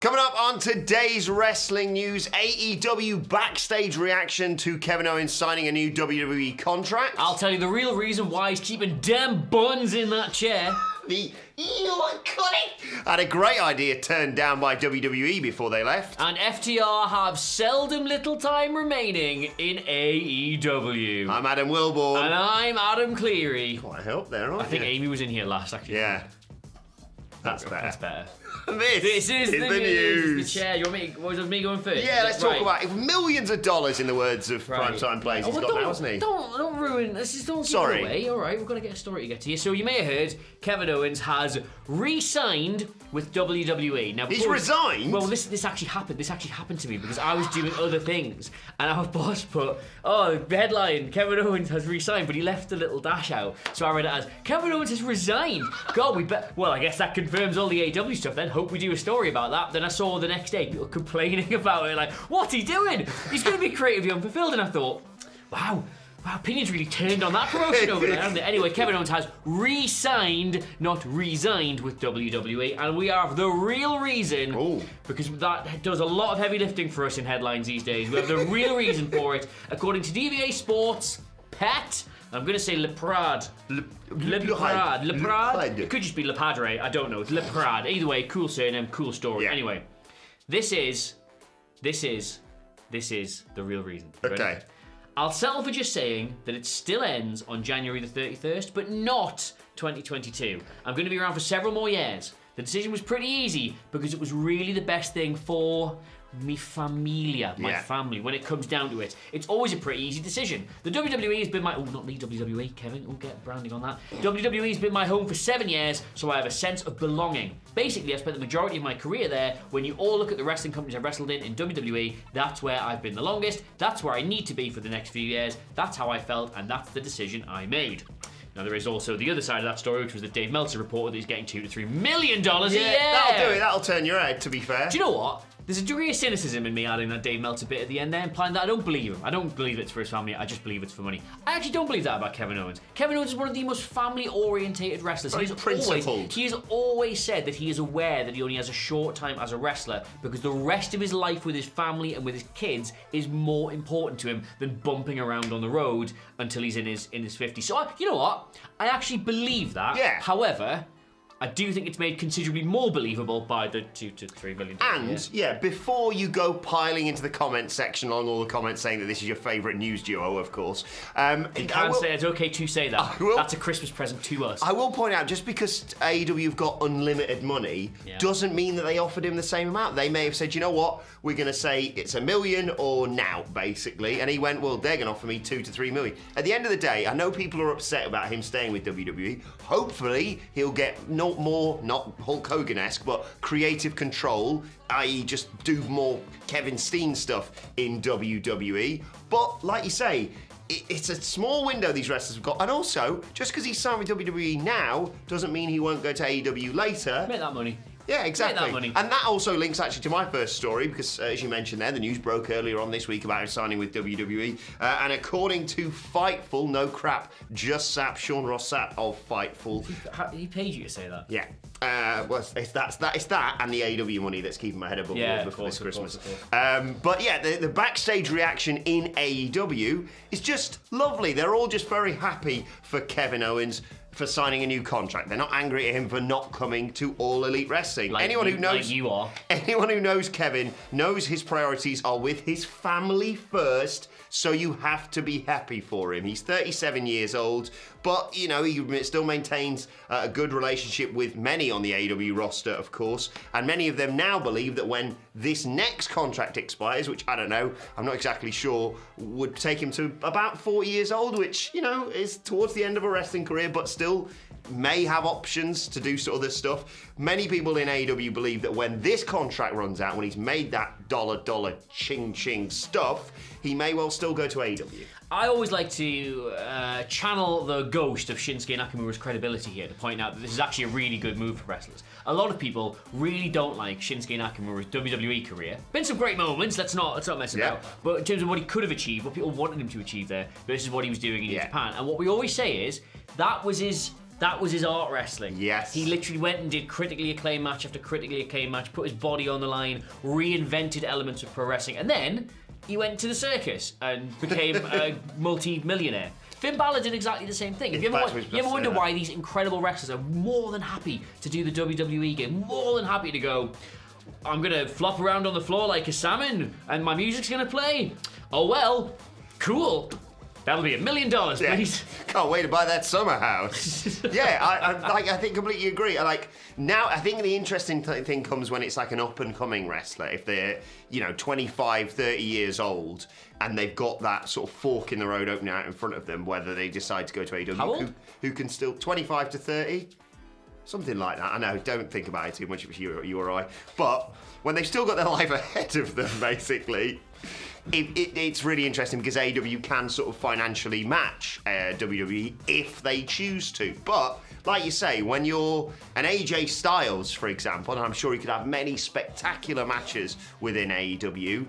Coming up on today's wrestling news, AEW Backstage reaction to Kevin Owens signing a new WWE contract. I'll tell you the real reason why he's keeping damn buns in that chair. The iconic had a great idea turned down by WWE before they left. And FTR have seldom little time remaining in AEW. I'm Adam Wilborn. And I'm Adam Cleary. Quite a help there, aren't I think Amy was in here last, actually. Yeah. That's better. That's better. This is the The news. chair. You want me? Was me going first? Yeah, let's talk about it. Millions of dollars, in the words of Primetime Plays. He's got now, hasn't he? Don't ruin. Let's just don't give it away. All right, we've got to get a story to get to here. So you may have heard Kevin Owens has re-signed with WWE. Now he's resigned. Well, this actually happened. This actually happened to me because I was doing other things, and our boss put, headline: Kevin Owens has re-signed, but he left a little dash out. So I read it as Kevin Owens has resigned. God, we bet. Well, I guess that confirms all the AEW stuff. Then hope we do a story about that. Then I saw the next day people complaining about it, like, what's he doing? He's going to be creatively unfulfilled. And I thought, wow, opinions really turned on that promotion over there, haven't they? Anyway, Kevin Owens has re-signed, not resigned with WWE, and we are the real reason, because that does a lot of heavy lifting for us in headlines these days. We have the real reason for it, according to DVA Sports, Pat. I'm going to say Leprad. Leprad? It could just be Lepadre. I don't know. It's Leprad. Either way, cool surname, cool story. Yeah. Anyway, this is the real reason. Okay. Ready? I'll settle for just saying that it still ends on January the 31st, but not 2022. I'm going to be around for several more years. The decision was pretty easy because it was really the best thing for mi familia, my family, when it comes down to it. It's always a pretty easy decision. The WWE has been my... Oh, not the WWE, Kevin. Oh, get branding on that. WWE has been my home for 7 years, so I have a sense of belonging. Basically, I spent the majority of my career there. When you all look at the wrestling companies I've wrestled in WWE, that's where I've been the longest. That's where I need to be for the next few years. That's how I felt, and that's the decision I made. Now, there is also the other side of that story, which was that Dave Meltzer reported that he's getting $2 to $3 million a year. That'll do it. That'll turn your head, to be fair. Do you know what? There's a degree of cynicism in me adding that Dave Meltzer bit at the end there, implying that I don't believe him. I don't believe it's for his family, I just believe it's for money. I actually don't believe that about Kevin Owens. Kevin Owens is one of the most family-orientated wrestlers. He's principled. He has always said that he is aware that he only has a short time as a wrestler because the rest of his life with his family and with his kids is more important to him than bumping around on the road until he's in his 50s. So, you know what? I actually believe that. Yeah. However, I do think it's made considerably more believable by the $2 to $3 million. And, before you go piling into the comments section along all the comments saying that this is your favourite news duo, of course. You can say it's okay to say that. That's a Christmas present to us. I will point out, just because AEW have got unlimited money doesn't mean that they offered him the same amount. They may have said, you know what, we're going to say it's $1 million or now, basically. And he went, well, they're going to offer me $2 to $3 million. At the end of the day, I know people are upset about him staying with WWE. Hopefully, he'll get more, not Hulk Hogan-esque, but creative control, i.e. just do more Kevin Steen stuff in WWE. But, like you say, it's a small window these wrestlers have got. And also, just because he's signed with WWE now, doesn't mean he won't go to AEW later. Make that money. Yeah, exactly. Make that money. And that also links actually to my first story because, as you mentioned there, the news broke earlier on this week about him signing with WWE. And according to Fightful, no crap, just sap Sean Ross Sapp of Fightful. He paid you to say that? Yeah. Well, it's that and the AEW money that's keeping my head above water before this Christmas. But yeah, the backstage reaction in AEW is just lovely. They're all just very happy for Kevin Owens for signing a new contract. They're not angry at him for not coming to All Elite Wrestling. Anyone who knows Kevin knows his priorities are with his family first, so you have to be happy for him. He's 37 years old, but, you know, he still maintains a good relationship with many on the AEW roster, of course, and many of them now believe that when this next contract expires, which I don't know, I'm not exactly sure, would take him to about 40 years old, which, you know, is towards the end of a wrestling career, but still may have options to do sort of this stuff. Many people in AEW believe that when this contract runs out, when he's made that dollar ching stuff, he may well still go to AEW. I always like to channel the ghost of Shinsuke Nakamura's credibility here to point out that this is actually a really good move for wrestlers. A lot of people really don't like Shinsuke Nakamura's WWE career. Been some great moments, let's not mess about. But in terms of what he could have achieved, what people wanted him to achieve there, versus what he was doing in Japan. And what we always say is, that was his That was his art wrestling. Yes. He literally went and did critically acclaimed match after critically acclaimed match, put his body on the line, reinvented elements of pro wrestling, and then he went to the circus and became a multi-millionaire. Finn Balor did exactly the same thing. You ever wonder why these incredible wrestlers are more than happy to do the WWE game, more than happy to go, I'm going to flop around on the floor like a salmon and my music's going to play? Oh well, cool. That'll be $1 million, please. Can't wait to buy that summer house. I think completely agree. Now, I think the interesting thing comes when it's like an up-and-coming wrestler. If they're, 25, 30 years old, and they've got that sort of fork in the road opening out in front of them, whether they decide to go to AEW. How old? Who can still 25 to 30? Something like that. I know, don't think about it too much if you or I. But when they've still got their life ahead of them, basically, it's really interesting because AEW can sort of financially match WWE if they choose to. But, like you say, when you're an AJ Styles, for example, and I'm sure he could have many spectacular matches within AEW,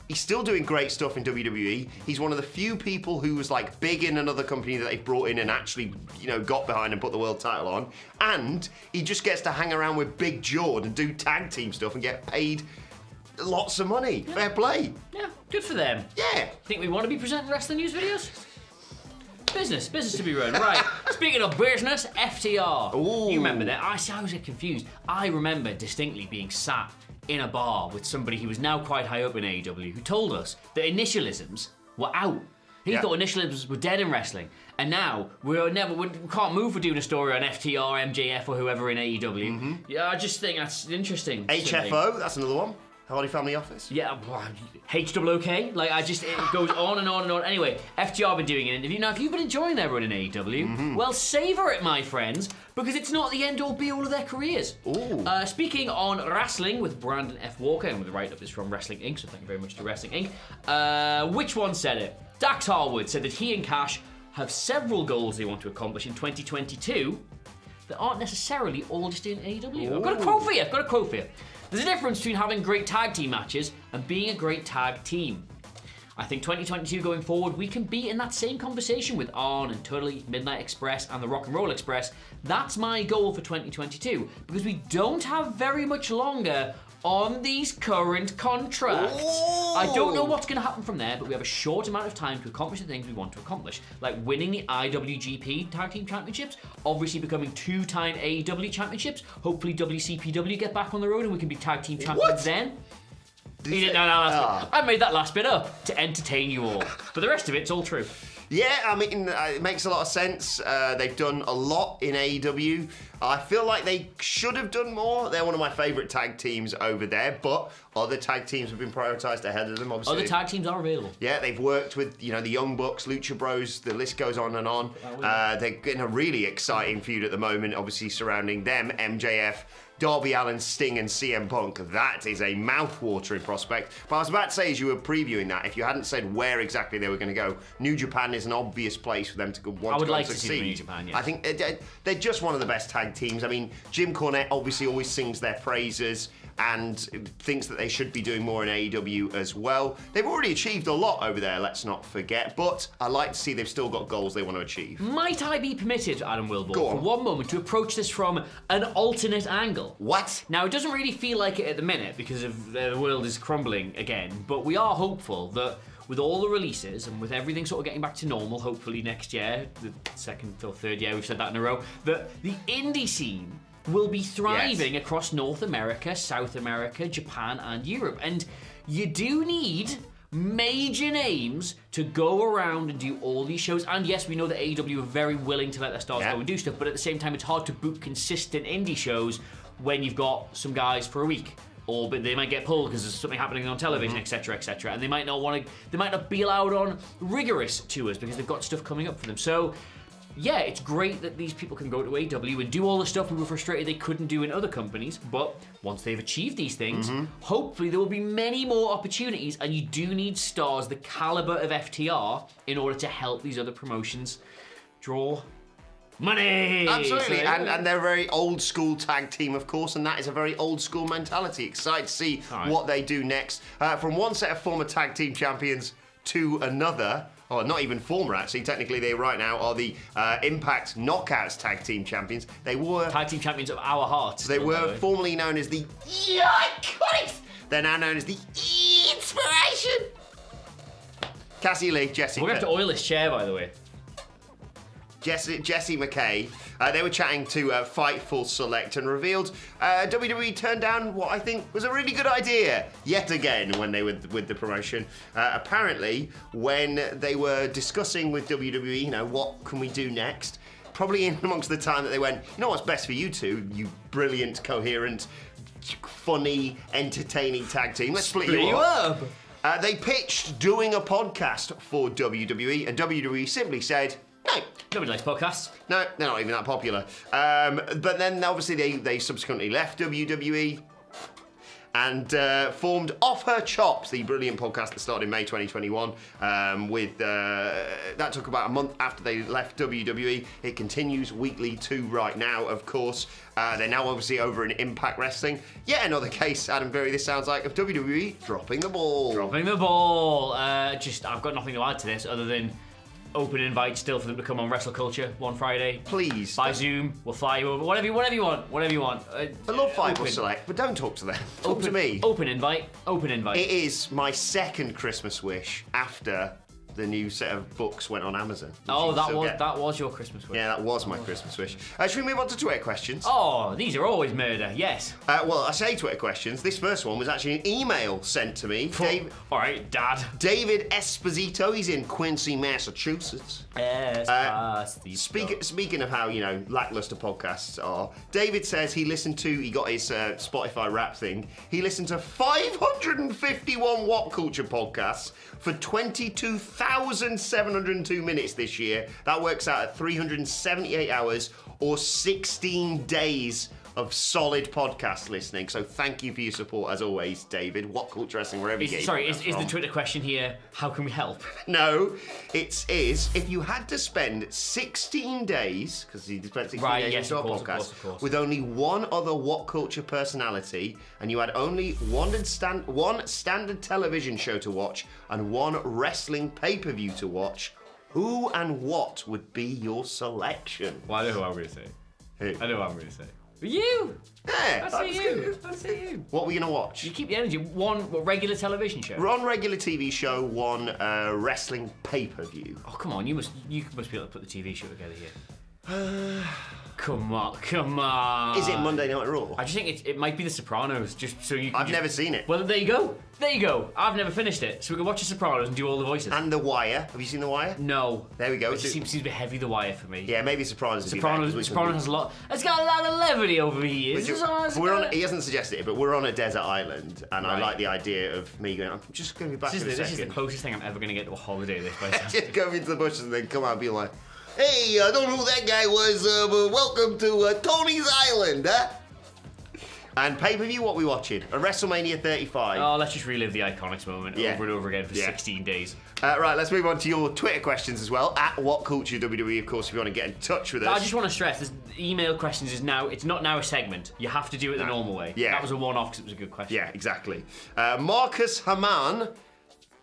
he's still doing great stuff in WWE. He's one of the few people who was like big in another company that they brought in and actually, got behind and put the world title on. And he just gets to hang around with Big Jord and do tag team stuff and get paid lots of money. Yeah. Fair play. Yeah, good for them. Yeah. Think we want to be presenting wrestling news videos? Business to be run. Right. Speaking of business, FTR. Ooh. You remember that? I was confused. I remember distinctly being sat in a bar with somebody who was now quite high up in AEW who told us that initialisms were out. He thought initialisms were dead in wrestling. And now we can't move for doing a story on FTR, MJF or whoever in AEW. Mm-hmm. Yeah, I just think that's interesting. HFO, that's another one. Holy Family Office. Yeah, HOOK. It goes on and on and on. Anyway, FTR have been doing an interview. Now, if you've been enjoying their run in AEW, well, savour it, my friends, because it's not the end-all, be-all of their careers. Ooh. Speaking on wrestling with Brandon F. Walker, and the write-up is from Wrestling Inc., so thank you very much to Wrestling Inc. Which one said it? Dax Harwood said that he and Cash have several goals they want to accomplish in 2022 that aren't necessarily all just in AEW. I've got a quote for you. There's a difference between having great tag team matches and being a great tag team. I think 2022 going forward, we can be in that same conversation with Arn and Tully, Midnight Express and the Rock and Roll Express. That's my goal for 2022 because we don't have very much longer on these current contracts. Ooh. I don't know what's going to happen from there, but we have a short amount of time to accomplish the things we want to accomplish, like winning the IWGP Tag Team Championships, obviously becoming 2-time AEW Championships, hopefully WCPW get back on the road and we can be Tag Team Champions then. I made that last bit up to entertain you all, but the rest of it's all true. Yeah, I mean, it makes a lot of sense. They've done a lot in AEW. I feel like they should have done more. They're one of my favourite tag teams over there, but other tag teams have been prioritised ahead of them, obviously. Other tag teams are available. Yeah, they've worked with, the Young Bucks, Lucha Bros, the list goes on and on. They're in a really exciting feud at the moment, obviously surrounding them, MJF, Darby Allin, Sting and CM Punk. That is a mouth-watering prospect. But I was about to say, as you were previewing that, if you hadn't said where exactly they were going to go, New Japan is an obvious place for them to want to go and succeed. I would like to see New Japan, yes. I think they're just one of the best tag teams. I mean, Jim Cornette obviously always sings their praises and thinks that they should be doing more in AEW as well. They've already achieved a lot over there, let's not forget, but I like to see they've still got goals they want to achieve. Might I be permitted, Adam Wilborn, for one moment to approach this from an alternate angle? What? Now, it doesn't really feel like it at the minute because of the world is crumbling again, but we are hopeful that with all the releases and with everything sort of getting back to normal, hopefully next year, the second or third year we've said that in a row, that the indie scene will be thriving across North America, South America, Japan and Europe. And you do need major names to go around and do all these shows. And yes, we know that AEW are very willing to let their stars go and do stuff, but at the same time, it's hard to book consistent indie shows when you've got some guys for a week. Or but they might get pulled because there's something happening on television, etc., etc. And they might not be allowed on rigorous tours because they've got stuff coming up for them. So yeah, it's great that these people can go to AEW and do all the stuff we were frustrated they couldn't do in other companies, but once they've achieved these things, hopefully there will be many more opportunities, and you do need stars the caliber of FTR in order to help these other promotions draw money. Absolutely, so, and they're a very old school tag team, of course, and that is a very old school mentality. Excited to see what they do next. From one set of former tag team champions to another, Oh, not even former, actually. Technically, they right now are the Impact Knockouts Tag Team Champions. They were... Tag Team Champions of our hearts. They were formerly known as the IInspiration. They're now known as the IInspiration. Cassie Lee, Jessie. We're going to have to oil this chair, by the way. Jessie McKay, they were chatting to Fightful Select and revealed WWE turned down what I think was a really good idea yet again when they were with the promotion. Apparently, when they were discussing with WWE, what can we do next? Probably in amongst the time that they went, what's best for you two, you brilliant, coherent, funny, entertaining tag team. Let's split you up. They pitched doing a podcast for WWE, and WWE simply said, no. Nobody likes podcasts. No, they're not even that popular. But then, obviously, they subsequently left WWE and formed Off Her Chops, the brilliant podcast that started in May 2021. That took about a month after they left WWE. It continues weekly to right now, of course. They're now obviously over in Impact Wrestling. Yet another case, Adam Berry, this sounds like, of WWE dropping the ball. Dropping the ball. I've got nothing to add to this other than open invite still for them to come on WrestleCulture one Friday. Please. By Zoom, we'll fly you over. Whatever you want. I love Fightful Select, but don't talk to them. Talk to me. Open invite. It is my second Christmas wish after the new set of books went on Amazon. Oh, that was your Christmas wish. Yeah, that was my Christmas wish. Should we move on to Twitter questions? Oh, these are always murder, yes. Well, I say Twitter questions. This first one was actually an email sent to me. All right, Dad. David Esposito, he's in Quincy, Massachusetts. Speaking of how, lackluster podcasts are, David says he got his Spotify rap thing. He listened to 551 WhatCulture podcasts for 22,702 minutes this year. That works out at 378 hours or 16 days of solid podcast listening. So thank you for your support as always, David. WhatCulture Wrestling, wherever you get Sorry, is the Twitter question here, how can we help? No, it is if you had to spend 16 days, because he spent 16 days on our podcast, with only one other WhatCulture personality, and you had only one standard television show to watch and one wrestling pay-per-view to watch, who and what would be your selection? Well, I know who I'm going to say. Who? I know who I'm going to say. You! Yeah, I see you. What were you going to watch? You keep the energy. One regular television show. One regular TV show, one wrestling pay-per-view. Oh, come on. You must be able to put the TV show together here. Come on. Is it Monday Night Raw? I just think it might be The Sopranos, just so you can... I've never seen it. Well, there you go. I've never finished it, so we can watch The Sopranos and do all the voices. And The Wire. Have you seen The Wire? No. There we go. It seems a bit heavy, The Wire, for me. Yeah, maybe Sopranos has a lot... It's got a lot of levity over the years. He hasn't suggested it, but we're on a desert island, and I like the idea of me going, I'm just going to be back in a second. This is the closest thing I'm ever going to get to a holiday this place. Just go into the bushes and then come out and be like, hey, I don't know who that guy was, but welcome to Tony's Island, huh? And pay-per-view, what are we watching? A WrestleMania 35. Oh, let's just relive the Iconics moment over and over again for 16 days. Right, let's move on to your Twitter questions as well. At WhatCulture WWE, of course, if you want to get in touch with us. I just want to stress, this email questions it's not now a segment. You have to do it the normal way. Yeah. That was a one-off because it was a good question. Yeah, exactly. Marcus Haman...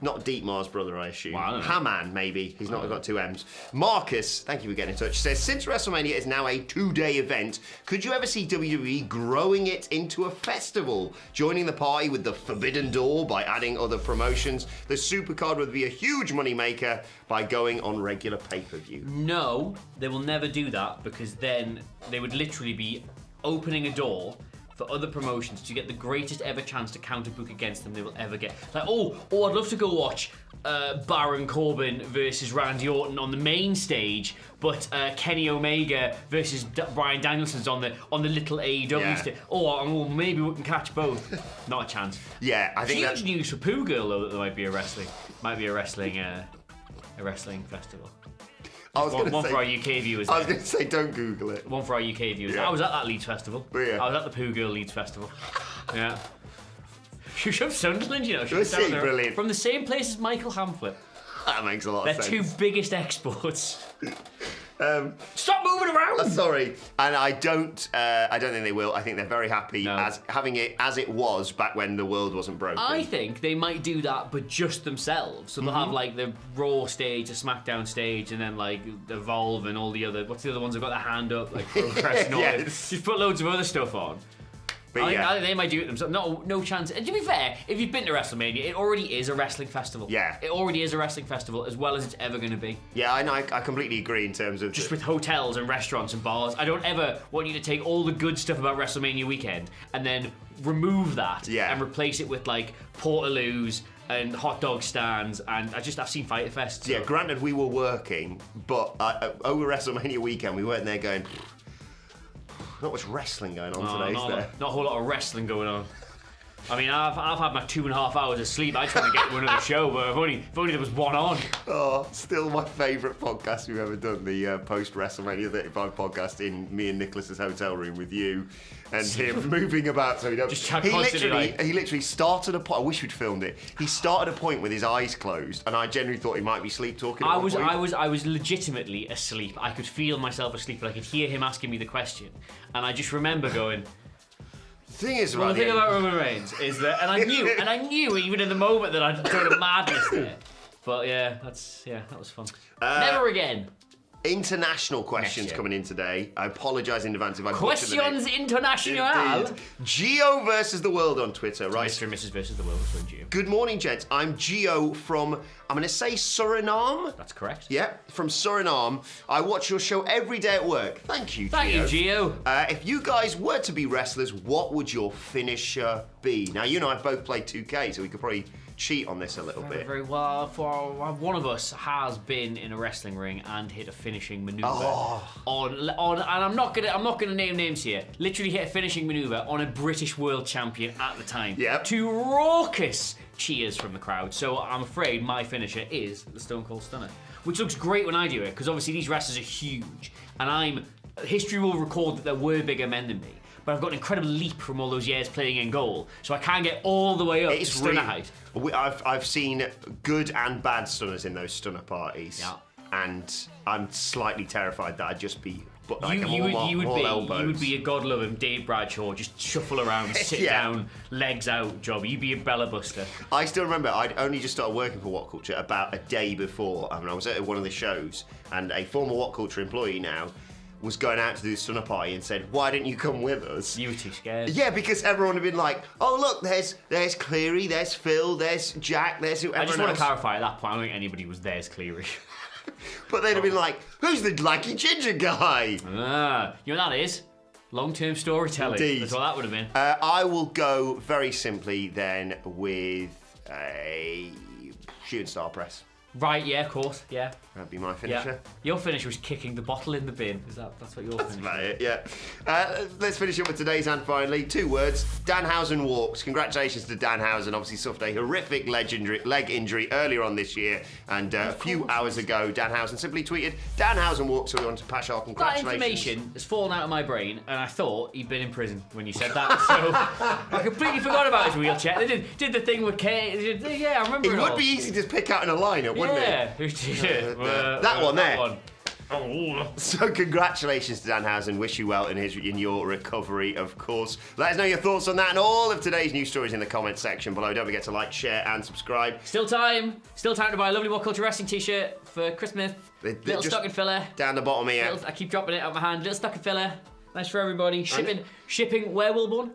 Not Dietmar's brother, I assume. Well, Haman, maybe. He's not got two M's. Marcus, thank you for getting in touch, says, since WrestleMania is now a 2-day event, could you ever see WWE growing it into a festival? Joining the party with the Forbidden Door by adding other promotions? The Supercard would be a huge moneymaker by going on regular pay-per-view. No, they will never do that because then they would literally be opening a door for other promotions to get the greatest ever chance to counterbook against them they will ever get. Like, I'd love to go watch Baron Corbin versus Randy Orton on the main stage, but Kenny Omega versus Bryan Danielson's on the little AEW stage. Maybe we can catch both. Not a chance. Yeah, I think huge news for Pooh Girl though that there might be a wrestling festival. One for our UK viewers. I was going to say, don't Google it. One for our UK viewers. Yeah. I was at that Leeds Festival. Yeah. I was at the Pooh Girl Leeds Festival. Yeah. She was from Sunderland, She was brilliant. From the same place as Michael Hamflett. That makes a lot of sense. Their two biggest exports. Stop moving! moving around. Sorry, and I don't think they will. I think they're very happy as having it as it was back when the world wasn't broken. I think they might do that, but just themselves. So they'll have like the Raw stage, the SmackDown stage, and then like Evolve and all the other. What's the other ones that got their hand up, like Progress and all that. Just put loads of other stuff on. I think they might do it themselves. No chance. And to be fair, if you've been to WrestleMania, it already is a wrestling festival. Yeah. It already is a wrestling festival, as well as it's ever going to be. Yeah, I completely agree in terms of... Just with hotels and restaurants and bars. I don't ever want you to take all the good stuff about WrestleMania weekend and then remove that and replace it with, like, Portaloos and hot dog stands, and I've seen Fyter Fest. So. Yeah, granted, we were working, but over WrestleMania weekend, we weren't there going... Not much wrestling going on today, is there? Not a whole lot of wrestling going on. I mean, I've had my 2.5 hours of sleep. I just want to get to another show, but if only there was one on. Oh, still my favourite podcast we've ever done, the post-WrestleMania 35 podcast in me and Nicholas's hotel room with you and him moving about. So he literally started a point. I wish we'd filmed it. He started a point with his eyes closed, and I genuinely thought he might be sleep talking. I was legitimately asleep. I could feel myself asleep, but I could hear him asking me the question, and I just remember going. The thing about Roman Reigns is that, and I knew even in the moment that I'd thrown a madness there. But that was fun. Never again. International questions coming in today. I apologise in advance if I butchered the name. Questions international. Gio versus the world on Twitter, right? Mr. and Mrs. versus the world. That's one Gio. Good morning, gents. I'm Gio from, I'm going to say Suriname. That's correct. Yeah, from Suriname. I watch your show every day at work. Thank you, Gio. Thank you, Gio. If you guys were to be wrestlers, what would your finisher be? Now, you and I have both played 2K, so we could probably cheat on this a little bit. Very well. For one of us has been in a wrestling ring and hit a finishing maneuver on, and I'm not gonna name names here. Literally hit a finishing maneuver on a British world champion at the time. Yep. To raucous cheers from the crowd. So I'm afraid my finisher is the Stone Cold Stunner, which looks great when I do it because obviously these wrestlers are huge, and history will record that there were bigger men than me. But I've got an incredible leap from all those years playing in goal, so I can't get all the way up to stunner height. I've seen good and bad stunners in those stunner parties, and I'm slightly terrified that I'd just be like you would be a God-loving Dave Bradshaw, just shuffle around, sit down, legs out job. You'd be a Bella Buster. I still remember I'd only just started working for WhatCulture about a day before. I was at one of the shows, and a former WhatCulture employee now was going out to do the stunner party and said, "Why didn't you come with us?" You were too scared. Yeah, because everyone had been like, "Oh look, there's Cleary, there's Phil, there's Jack, there's whoever." I just want to clarify at that point, I don't think anybody was there's Cleary. But they'd have been like, "Who's the lanky ginger guy?" You know what that is? Long-term storytelling. Indeed. That's what that would have been. I will go very simply then with a shooting star press. Right, yeah, of course, yeah. That'd be my finisher. Yeah. Your finisher was kicking the bottle in the bin. That's what your finisher is? That's about it, yeah. Let's finish up with today's and finally. 2 words. Danhausen walks. Congratulations to Danhausen. Obviously suffered a horrific leg injury earlier on this year. And a few hours ago, Danhausen simply tweeted, "Danhausen walks," so we want to pass our congratulations. That information has fallen out of my brain, and I thought he'd been in prison when you said that. So I completely forgot about his wheelchair. They did the thing with Kane. Yeah, I remember it would be easy to pick out in a lineup, wouldn't it? That one there. So congratulations to Danhausen. Wish you well in your recovery, of course. Let us know your thoughts on that and all of today's news stories in the comments section below. Don't forget to like, share and subscribe. Still time to buy a lovely WhatCulture wrestling t-shirt for Christmas. Little stocking filler. Down the bottom here. I keep dropping it out of my hand. Little stocking filler. Nice for everybody. Shipping where, Wilborn?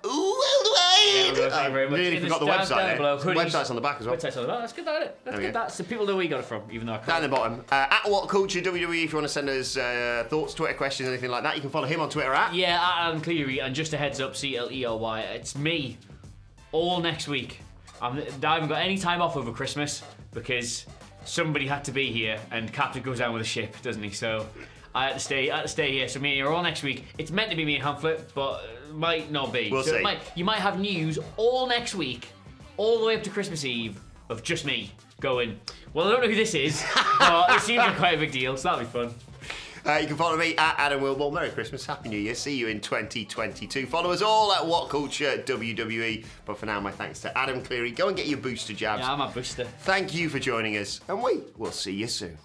Worldwide! I really forgot the website there. Website's on the back as well. Website's on the back. That's good, isn't it? That's good. That. So people know where you got it from, even though I can't. Down the bottom. At WhatCulture WWE, if you want to send us thoughts, Twitter questions, anything like that, you can follow him on Twitter at... Yeah, at Adam Cleary. And just a heads up, CLERY. It's me all next week. I haven't got any time off over Christmas because somebody had to be here and Captain goes down with a ship, doesn't he? So I had to stay here. So me and you are all next week. It's meant to be me and Hamflet, but might not be. We'll see. You might have news all next week, all the way up to Christmas Eve, of just me going, well, I don't know who this is, but it seems like quite a big deal, so that'll be fun. You can follow me at Adam Wilborn. Merry Christmas, Happy New Year. See you in 2022. Follow us all at WhatCulture WWE. But for now, my thanks to Adam Cleary. Go and get your booster jabs. Yeah, I'm a booster. Thank you for joining us, and we will see you soon.